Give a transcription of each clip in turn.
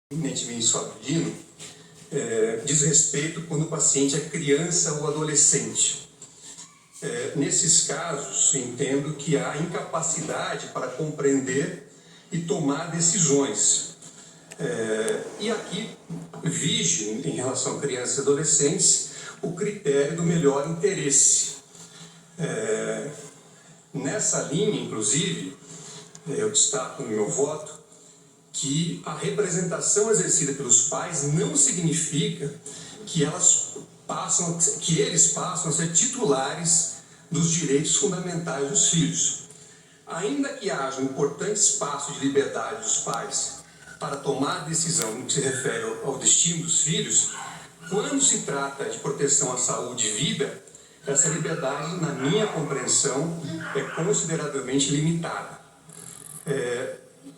eminentemente suavidino, diz respeito quando o paciente é criança ou adolescente. Nesses casos, entendo que há incapacidade para compreender e tomar decisões. E aqui vige, em relação a crianças e adolescentes, o critério do melhor interesse. Nessa linha, inclusive, eu destaco no meu voto que a representação exercida pelos pais não significa que eles passam a ser titulares dos direitos fundamentais dos filhos. Ainda que haja um importante espaço de liberdade dos pais para tomar a decisão no que se refere ao destino dos filhos, quando se trata de proteção à saúde e vida, essa liberdade, na minha compreensão, é consideravelmente limitada.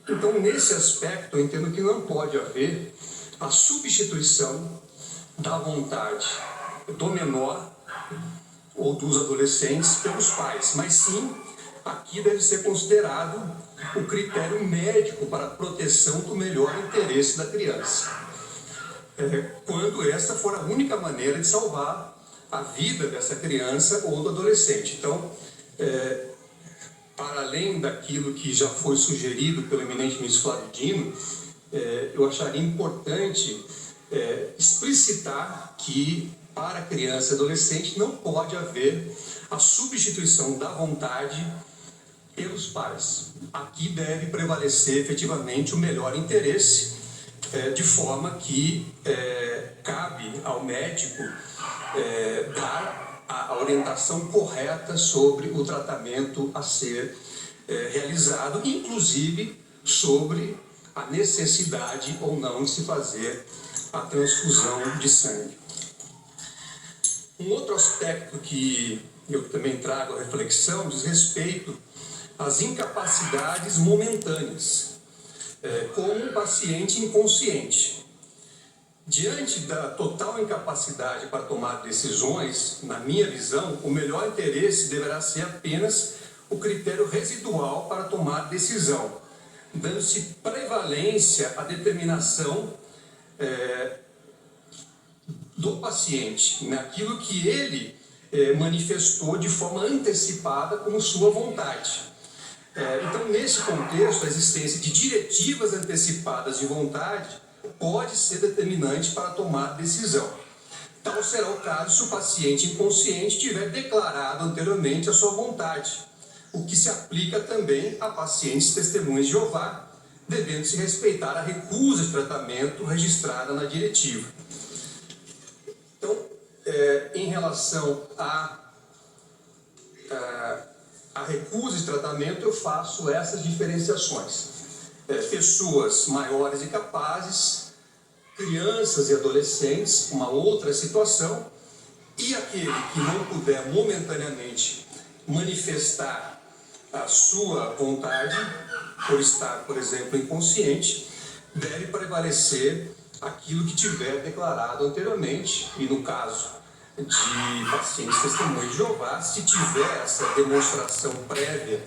Então, nesse aspecto, eu entendo que não pode haver a substituição da vontade do menor ou dos adolescentes pelos pais, mas sim, aqui deve ser considerado o critério médico para a proteção do melhor interesse da criança, quando esta for a única maneira de salvar a vida dessa criança ou do adolescente. Então, para além daquilo que já foi sugerido pelo eminente ministro Flávio Dino, eu acharia importante explicitar que para criança e adolescente não pode haver a substituição da vontade pelos pais. Aqui deve prevalecer efetivamente o melhor interesse, de forma que cabe ao médico dar a orientação correta sobre o tratamento a ser realizado, inclusive sobre a necessidade ou não de se fazer a transfusão de sangue. Um outro aspecto que eu também trago à reflexão diz respeito às incapacidades momentâneas, como um paciente inconsciente. Diante da total incapacidade para tomar decisões, na minha visão, o melhor interesse deverá ser apenas o critério residual para tomar decisão, dando-se prevalência à determinação do paciente, naquilo que ele manifestou de forma antecipada como sua vontade. Então, nesse contexto, a existência de diretivas antecipadas de vontade pode ser determinante para tomar decisão. Tal será o caso se o paciente inconsciente tiver declarado anteriormente a sua vontade, o que se aplica também a pacientes testemunhas de Jeová, devendo-se respeitar a recusa de tratamento registrada na diretiva. Então, em relação à recusa de tratamento, eu faço essas diferenciações. Pessoas maiores e capazes, crianças e adolescentes, uma outra situação, e aquele que não puder momentaneamente manifestar a sua vontade, por estar, por exemplo, inconsciente, deve prevalecer aquilo que tiver declarado anteriormente, e no caso de pacientes testemunhas de Jeová, se tiver essa demonstração prévia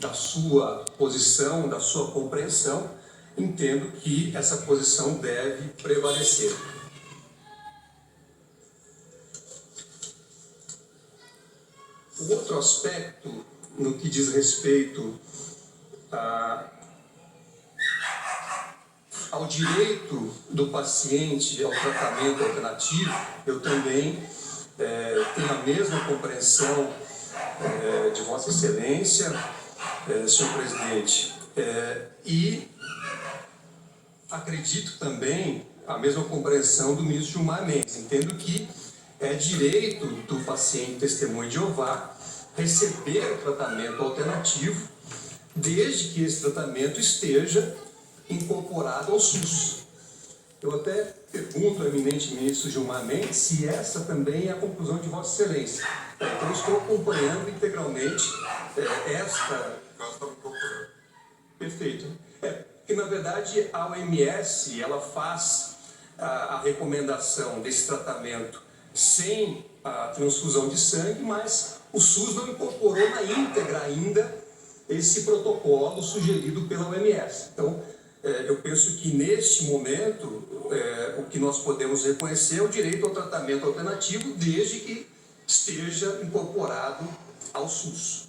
da sua posição, da sua compreensão, entendo que essa posição deve prevalecer. O outro aspecto, no que diz respeito ao direito do paciente ao tratamento alternativo, eu também tenho a mesma compreensão de Vossa Excelência, senhor presidente, e acredito também a mesma compreensão do ministro Gilmar Mendes. Entendo que é direito do paciente testemunho de Jeová receber o tratamento alternativo, desde que esse tratamento esteja incorporado ao SUS. Eu até pergunto ao eminente ministro Gilmar Mendes se essa também é a conclusão de Vossa Excelência. Então, estou acompanhando integralmente esta... Perfeito. Porque, na verdade, a OMS ela faz a recomendação desse tratamento sem a transfusão de sangue, mas o SUS não incorporou na íntegra ainda esse protocolo sugerido pela OMS. Então, eu penso que neste momento o que nós podemos reconhecer é o direito ao tratamento alternativo, desde que esteja incorporado ao SUS.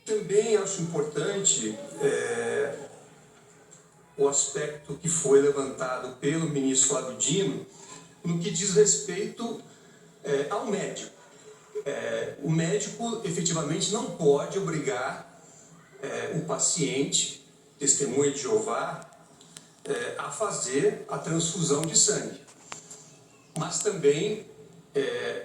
Também acho importante o aspecto que foi levantado pelo ministro Flávio Dino no que diz respeito ao médico. O médico efetivamente não pode obrigar o paciente, testemunha de Jeová, a fazer a transfusão de sangue. Mas também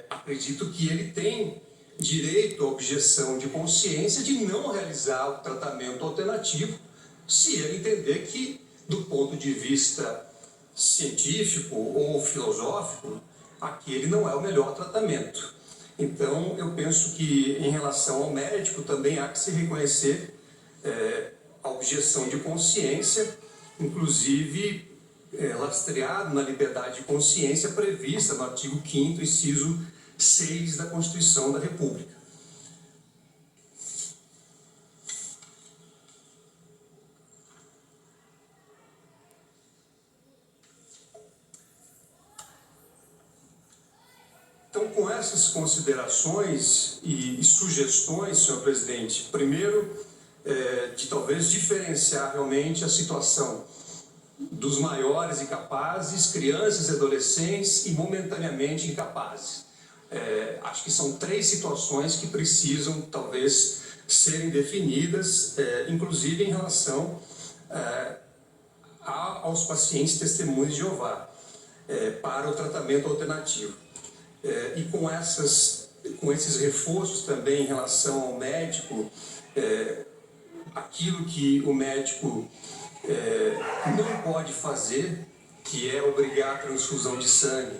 acredito que ele tem direito à objeção de consciência de não realizar o tratamento alternativo, se ele entender que, do ponto de vista científico ou filosófico, aquele não é o melhor tratamento. Então, eu penso que, em relação ao médico, também há que se reconhecer a objeção de consciência, inclusive lastreado na liberdade de consciência prevista no artigo 5º, inciso 6 da Constituição da República. Então, com essas considerações e sugestões, senhor presidente, primeiro, de talvez diferenciar realmente a situação dos maiores incapazes, crianças e adolescentes e momentaneamente incapazes. Acho que são 3 situações que precisam, talvez, serem definidas, inclusive em relação aos pacientes testemunhas de Jeová, para o tratamento alternativo. E com esses reforços também em relação ao médico, aquilo que o médico não pode fazer, que é obrigar a transfusão de sangue,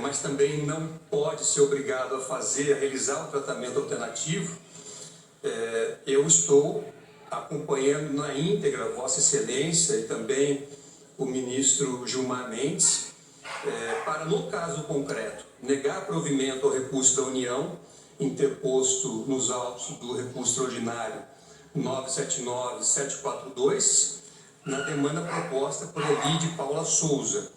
mas também não pode ser obrigado a realizar o tratamento alternativo, eu estou acompanhando na íntegra Vossa Excelência e também o ministro Gilmar Mendes, para, no caso concreto, negar provimento ao recurso da União, interposto nos autos do recurso extraordinário 979-742, na demanda proposta por Elide Paula Souza.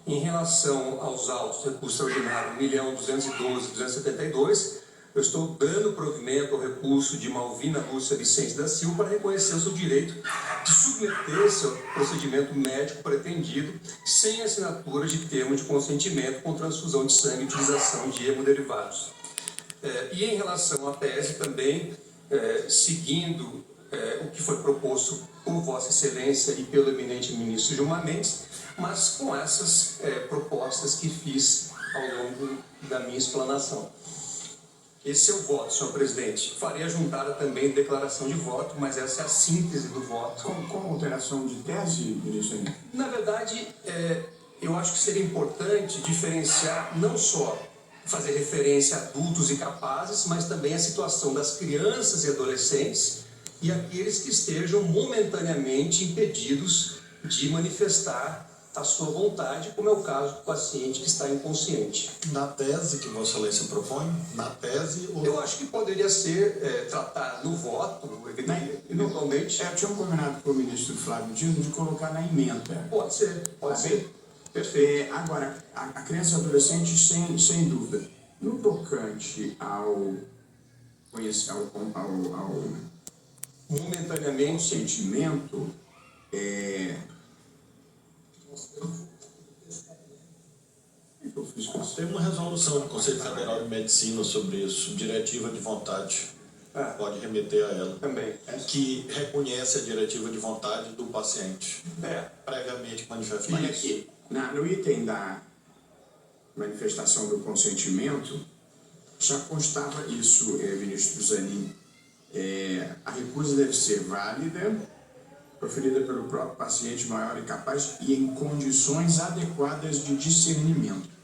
Em relação aos autos do recurso extraordinário 1.212.272, eu estou dando provimento ao recurso de Malvina Lúcia Vicente da Silva para reconhecer o seu direito de submeter-se ao procedimento médico pretendido sem assinatura de termo de consentimento com transfusão de sangue e utilização de hemoderivados. E em relação à tese também, seguindo o que foi proposto por Vossa Excelência e pelo eminente ministro Gilmar Mendes, mas com essas propostas que fiz ao longo da minha explanação. Esse é o voto, senhor presidente. Farei a juntada também declaração de voto, mas essa é a síntese do voto. Com alteração de tese, ministro? Na verdade, eu acho que seria importante diferenciar não só fazer referência a adultos e capazes, mas também a situação das crianças e adolescentes e aqueles que estejam momentaneamente impedidos de manifestar a sua vontade, como é o caso do paciente que está inconsciente. Na tese que Vossa Excelência propõe, na tese... Eu acho que poderia ser tratado no voto, eventualmente. Tinha combinado com o ministro Flávio Dino de colocar na emenda. Pode ser, pode ser. Perfeito. Agora, a criança e adolescente, sem dúvida, no tocante ao momentaneamente sentimento, Teve uma resolução do Conselho Federal de Medicina sobre isso, diretiva de vontade. Pode remeter a ela. Também. Que reconhece a diretiva de vontade do paciente. Previamente manifestado. Olha aqui, no item da manifestação do consentimento, já constava isso, ministro Zanin. A recusa deve ser válida, proferida pelo próprio paciente maior e capaz e em condições adequadas de discernimento.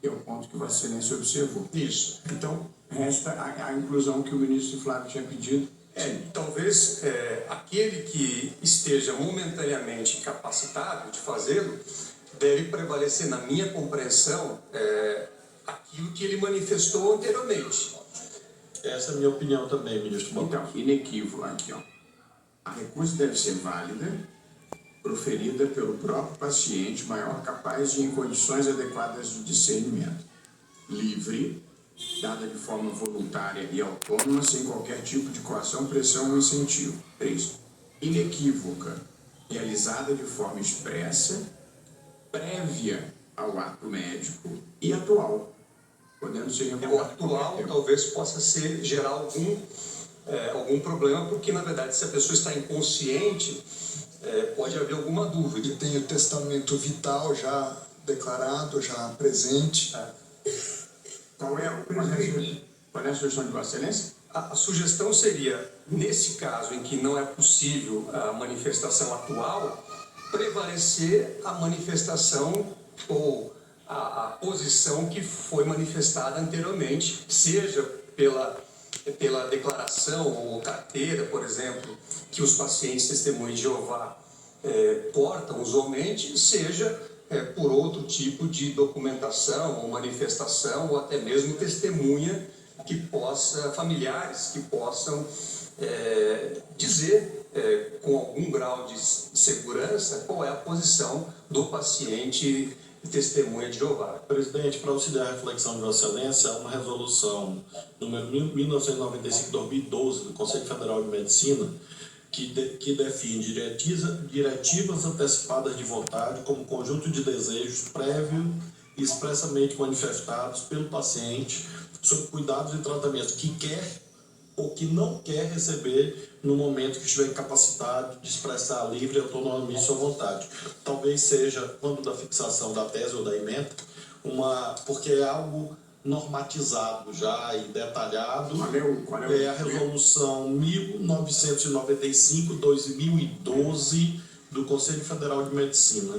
É o ponto que Vossa Excelência observou. Isso. Então, resta a inclusão que o ministro Flávio tinha pedido. Talvez aquele que esteja momentaneamente incapacitado de fazê-lo deve prevalecer, na minha compreensão, aquilo que ele manifestou anteriormente. Essa é a minha opinião também, ministro Bob. Então, inequívoco aqui, ó. A recusa deve ser válida, proferida pelo próprio paciente maior capaz e em condições adequadas de discernimento. Livre, dada de forma voluntária e autônoma, sem qualquer tipo de coação, pressão ou incentivo. 3. Inequívoca, realizada de forma expressa, prévia ao ato médico e atual, podendo ser O revogada. atual talvez possa gerar algum problema, porque na verdade se a pessoa está inconsciente, pode haver alguma dúvida. E tem o testamento vital já declarado, já presente. Qual é a sugestão de Vossa Excelência? A sugestão seria, nesse caso em que não é possível a manifestação atual, prevalecer a manifestação ou a posição que foi manifestada anteriormente, seja pela declaração ou carteira, por exemplo, que os pacientes testemunhas de Jeová portam usualmente, seja por outro tipo de documentação ou manifestação, ou até mesmo testemunha familiares que possam dizer com algum grau de segurança qual é a posição do paciente testemunha de Jeová. Presidente, para auxiliar a reflexão de Vossa Excelência, há uma resolução número 1995/2012 do Conselho Federal de Medicina que define diretivas antecipadas de vontade como conjunto de desejos prévio e expressamente manifestados pelo paciente sobre cuidados e tratamentos que quer ou que não quer receber no momento que estiver incapacitado de expressar livre e autonomamente sua vontade. Talvez seja, quando da fixação da tese ou da ementa, porque é algo normatizado já e detalhado. Qual é a resolução 1995/2012 do Conselho Federal de Medicina,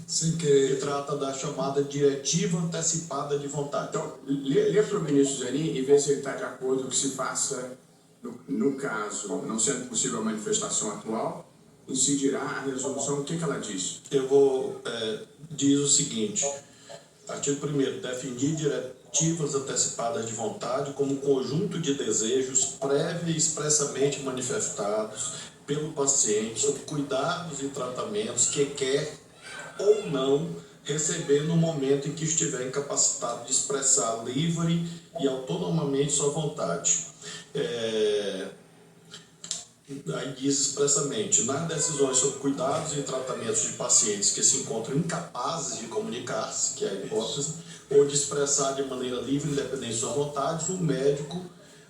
Sem que querer. trata da chamada diretiva antecipada de vontade. Então, lê para o ministro Zanin e vê se ele está de acordo que se faça, no caso, não sendo possível a manifestação atual, incidirá a resolução. O que ela diz? Eu vou diz o seguinte: artigo 1º, definir diretivas antecipadas de vontade como conjunto de desejos prévio e expressamente manifestados pelo paciente sobre cuidados e tratamentos que quer ou não receber no momento em que estiver incapacitado de expressar livre e autonomamente sua vontade. Aí diz expressamente: nas decisões sobre cuidados e tratamentos de pacientes que se encontram incapazes de comunicar-se, que é a hipótese, ou de expressar de maneira livre e independente suas vontades, o médico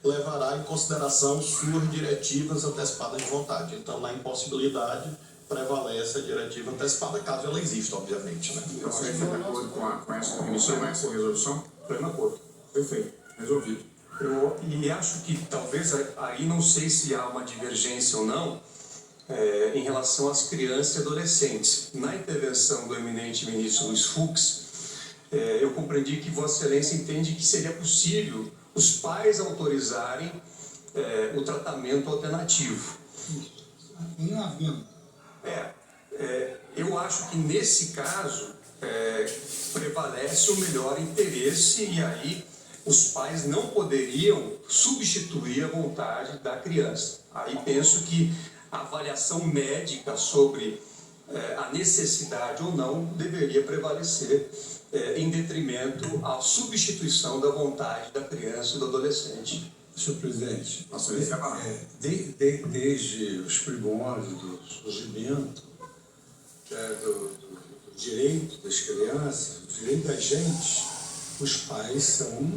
levará em consideração suas diretivas antecipadas de vontade. Então, na impossibilidade, prevalece a diretiva antecipada, caso ela exista, obviamente. Né? Então, você está de acordo com essa permissão, essa resolução? Pleno acordo. Perfeito, resolvido. E acho que talvez aí não sei se há uma divergência ou não em relação às crianças e adolescentes. Na intervenção do eminente ministro Luiz Fux, eu compreendi que Vossa Excelência entende que seria possível os pais autorizarem o tratamento alternativo. Não havendo. Eu acho que nesse caso prevalece o melhor interesse, e aí os pais não poderiam substituir a vontade da criança. Aí penso que a avaliação médica sobre a necessidade ou não deveria prevalecer em detrimento à substituição da vontade da criança e do adolescente. Senhor presidente, Nossa, ele quer falar. desde os primórdios do surgimento do direito das crianças, do direito da gente, os pais são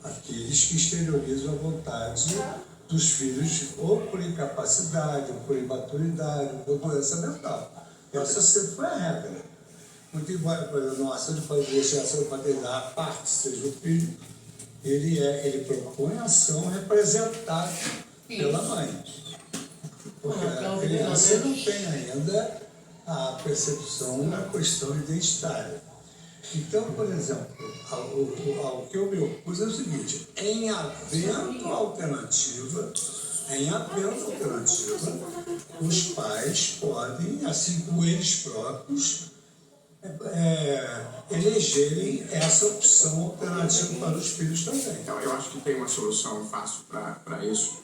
aqueles que exteriorizam a vontade dos filhos, ou por incapacidade, ou por imaturidade, ou por doença mental. Essa sempre foi a regra. Muito embora, por exemplo, no ação de licenciação de paternidade, a parte seja o filho, ele propõe a ação representada pela mãe. Porque a criança não tem ainda a percepção da questão identitária. Então, por exemplo, ao que eu me opus é o seguinte: em havendo alternativa, os pais podem, assim como eles próprios, elegerem essa opção alternativa para os filhos também. Então, eu acho que tem uma solução fácil para isso.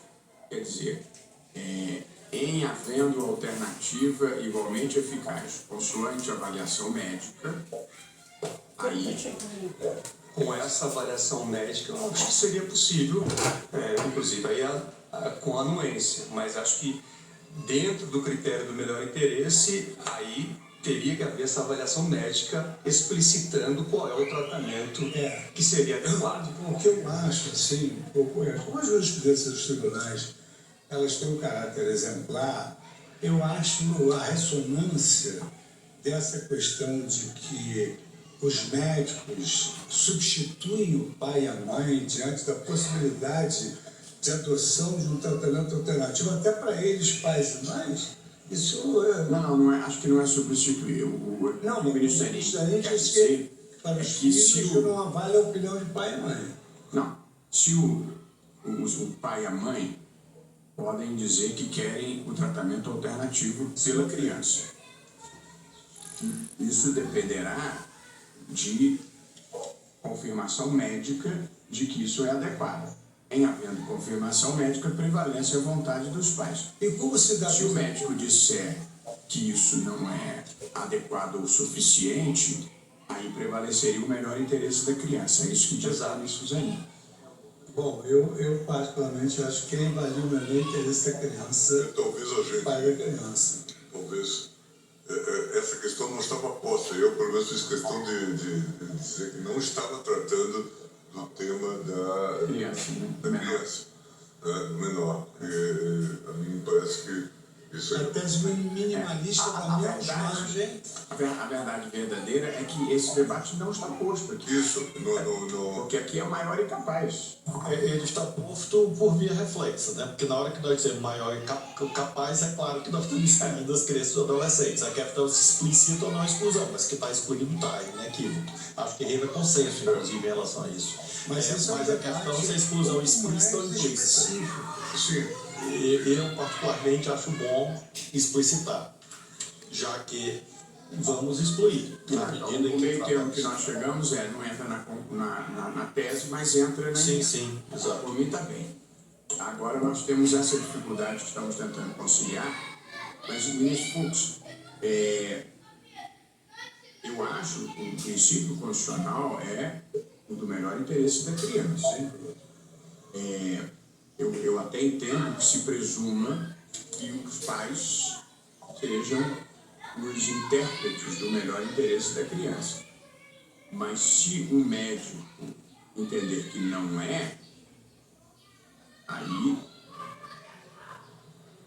Quer dizer, em havendo alternativa igualmente eficaz, consoante avaliação médica, aí, Com essa avaliação médica, eu acho que seria possível, inclusive aí com anuência, mas acho que dentro do critério do melhor interesse, aí teria que haver essa avaliação médica explicitando qual é o tratamento que seria adequado. O que eu acho, assim, como as jurisprudências dos tribunais, elas têm um caráter exemplar, eu acho a ressonância dessa questão de que os médicos substituem o pai e a mãe diante da possibilidade de adoção de um tratamento alternativo, até para eles, pais e mães, isso é... Não é, acho que não é substituir. Não, o ministro Zanin quer diz dizer que para os que se filhos não avale a opinião de pai e mãe. Não, se o pai e a mãe podem dizer que querem o tratamento alternativo pela criança. Isso dependerá de confirmação médica de que isso é adequado. Em havendo confirmação médica, prevalece a vontade dos pais. E como se dá... Se o médico disser que isso não é adequado o suficiente, aí prevaleceria o melhor interesse da criança. É isso que diz a ministra Zanin. Bom, eu particularmente acho que quem avalia o melhor interesse da criança, Talvez a gente, pai da criança. talvez essa questão não estava posta. Eu, pelo menos, fiz questão de dizer que não estava tratando do tema da Criança, né? da criança, do menor. A mim me parece que isso A é... tese minimalista da menos margem. A verdade verdadeira é que esse debate não está posto aqui. Isso, não... Porque aqui é maior e capaz. Ele está posto por via reflexa, né? Porque na hora que nós dizemos maior e capaz, é claro que nós estamos excluindo as crianças e adolescentes. A questão se explicita ou não exclusão, mas que está excluído está, é inequívoco. Acho que reina consenso, inclusive, em relação a isso. Mas isso é um mas a questão se a exclusão explícita ou implícita. Sim, Eu, particularmente, acho bom explicitar, já que vamos excluir. Na Então, medida o em meio termo que tratamos. nós chegamos não entra na tese, mas entra na Sim, linha. sim, exato. Por mim está bem. Agora nós temos essa dificuldade que estamos tentando conciliar, mas o ministro Fux, eu acho que o princípio constitucional é o do melhor interesse da criança. Eu até entendo que se presuma que os pais sejam os intérpretes do melhor interesse da criança. Mas se o médico entender que não é, aí,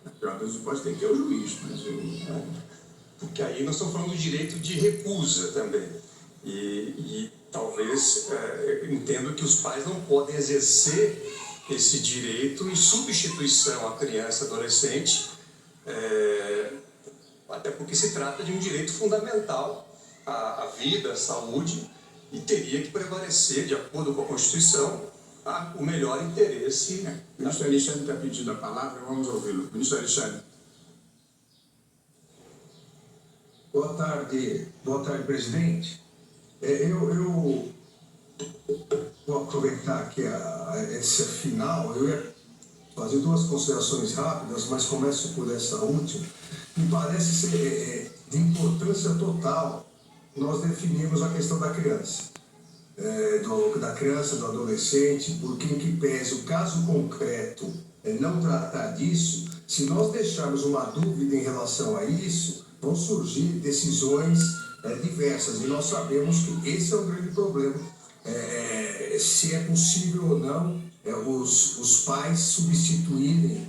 na pior das hipóteses, tem que ter o juiz, mas Porque aí nós estamos falando do direito de recusa também. E talvez entendo que os pais não podem exercer esse direito em substituição à criança e adolescente, até porque se trata de um direito fundamental à vida, à saúde, e teria que prevalecer, de acordo com a Constituição, o melhor interesse. o ministro Alexandre está pedindo a palavra, vamos ouvi-lo. Ministro Alexandre. Boa tarde, presidente. Eu vou aproveitar aqui esse final, eu ia fazer duas considerações rápidas, mas começo por essa última. Me parece ser de importância total nós definirmos a questão da criança. Da criança, do adolescente, porque em que pese o caso concreto não tratar disso, se nós deixarmos uma dúvida em relação a isso, vão surgir decisões diversas, e nós sabemos que esse é um grande problema, se é possível ou não os pais substituírem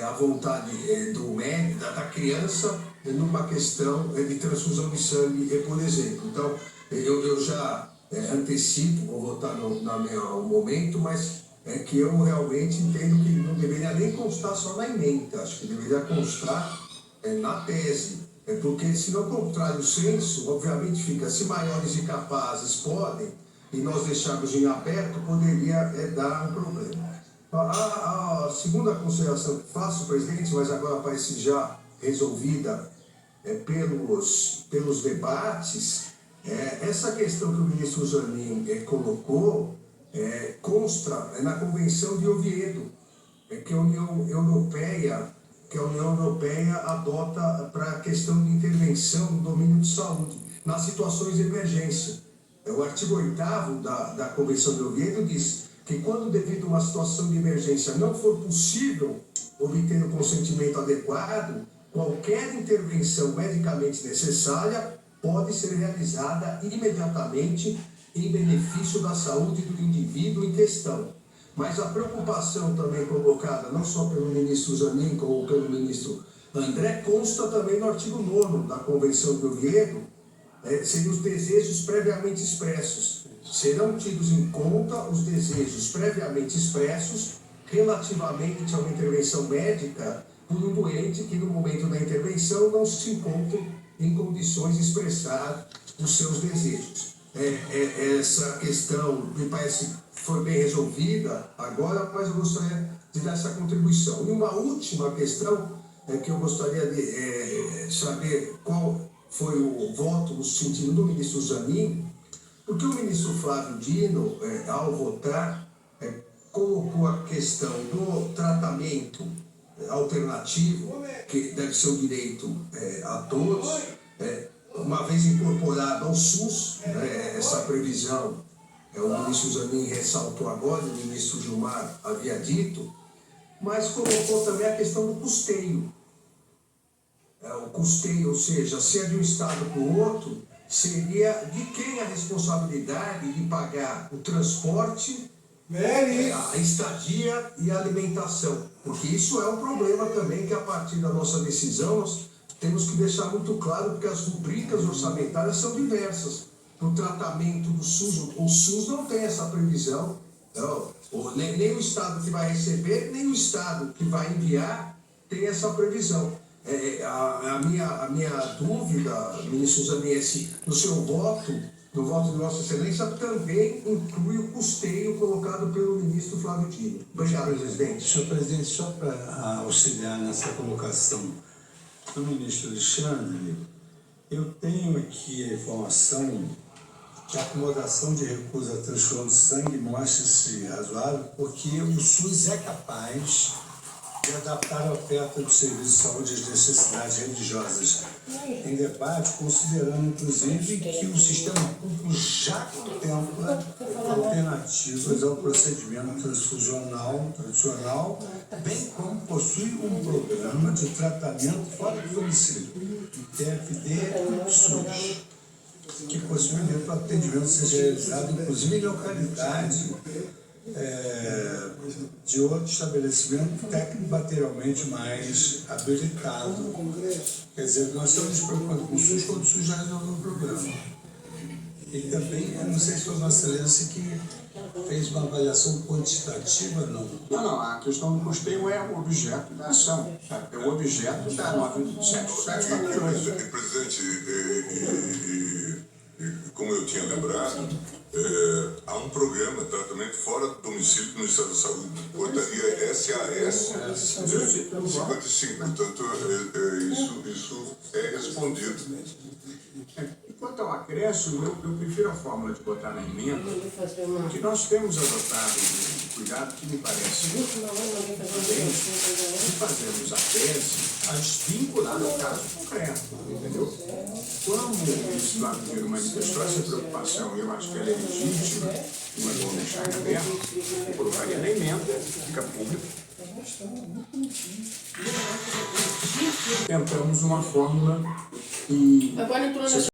a vontade do médico, da criança, numa questão de transfusão de sangue, por exemplo. Então, eu já antecipo, vou votar no meu momento, mas que eu realmente entendo que não deveria nem constar só na ementa, acho que deveria constar na tese. Porque se não contrário o senso, obviamente fica, se maiores e capazes podem, e nós deixarmos em aberto, poderia dar um problema. A segunda consideração que faço, presidente, mas agora parece já resolvida pelos debates, Essa questão que o ministro Zanin colocou consta na Convenção de Oviedo, que a União Europeia adota para a questão de intervenção no domínio de saúde, nas situações de emergência. O artigo 8º da Convenção de Oviedo diz que quando devido a uma situação de emergência não for possível obter o consentimento adequado, qualquer intervenção medicamente necessária pode ser realizada imediatamente em benefício da saúde do indivíduo em questão. Mas a preocupação também colocada, não só pelo ministro Zanin, como pelo ministro André, consta também no artigo 9º da Convenção de Oviedo, seriam os desejos previamente expressos. Serão tidos em conta os desejos previamente expressos relativamente a uma intervenção médica por um doente que no momento da intervenção não se encontre em condições de expressar os seus desejos. Essa questão me parece foi bem resolvida agora, mas eu gostaria de dar essa contribuição. E uma última questão que eu gostaria de saber qual foi o voto no sentido do ministro Zanin, porque o ministro Flávio Dino, ao votar, colocou a questão do tratamento alternativo, que deve ser um direito a todos, uma vez incorporado ao SUS, essa previsão, o ministro Zanin ressaltou agora, o ministro Gilmar havia dito, mas colocou também a questão do custeio. O custeio, ou seja, se é de um estado para o outro, seria de quem a responsabilidade de pagar o transporte, a estadia e a alimentação. Porque isso é um problema também que a partir da nossa decisão nós temos que deixar muito claro, porque as rubricas orçamentárias são diversas. No tratamento do SUS, o SUS não tem essa previsão, não. Nem o estado que vai receber, nem o estado que vai enviar tem essa previsão. A minha dúvida, ministro Zanin, no seu voto, no voto de Vossa Excelência, também inclui o custeio colocado pelo ministro Flávio Dino. Obrigado, presidente. Senhor presidente, só para auxiliar nessa colocação do ministro Alexandre, eu tenho aqui a informação que a acomodação de recursos à transfusão de sangue mostra-se razoável, porque o SUS é capaz de adaptar a oferta do serviço de saúde às necessidades religiosas em debate, considerando inclusive que o sistema público já contempla alternativas ao procedimento transfusional tradicional, bem como possui um programa de tratamento fora do domicílio, TFD-SUS, que possibilita que o atendimento seja realizado, inclusive em localidade de outro estabelecimento técnico materialmente mais habilitado. Quer dizer, nós estamos nos preocupando com o SUS quando o SUS já resolveu o problema. E também, eu não sei se foi Vossa Excelência que fez uma avaliação quantitativa, não? Não, a questão do custeio é o objeto da ação, é o objeto da 977. Presidente, como eu tinha lembrado, há um programa de tratamento fora do domicílio do Ministério da Saúde, portaria SAS 55, portanto, isso é respondido. Quanto ao acréscimo, eu prefiro a fórmula de botar na emenda, que nós temos adotado um cuidado que me parece prudente, de fazermos a tese vinculada ao caso concreto, entendeu? Como o ministro Flávio Dino manifestou essa preocupação, eu acho que ela é legítima, mas vou deixar em aberto, eu colocaria na emenda, fica público. Tentamos uma fórmula e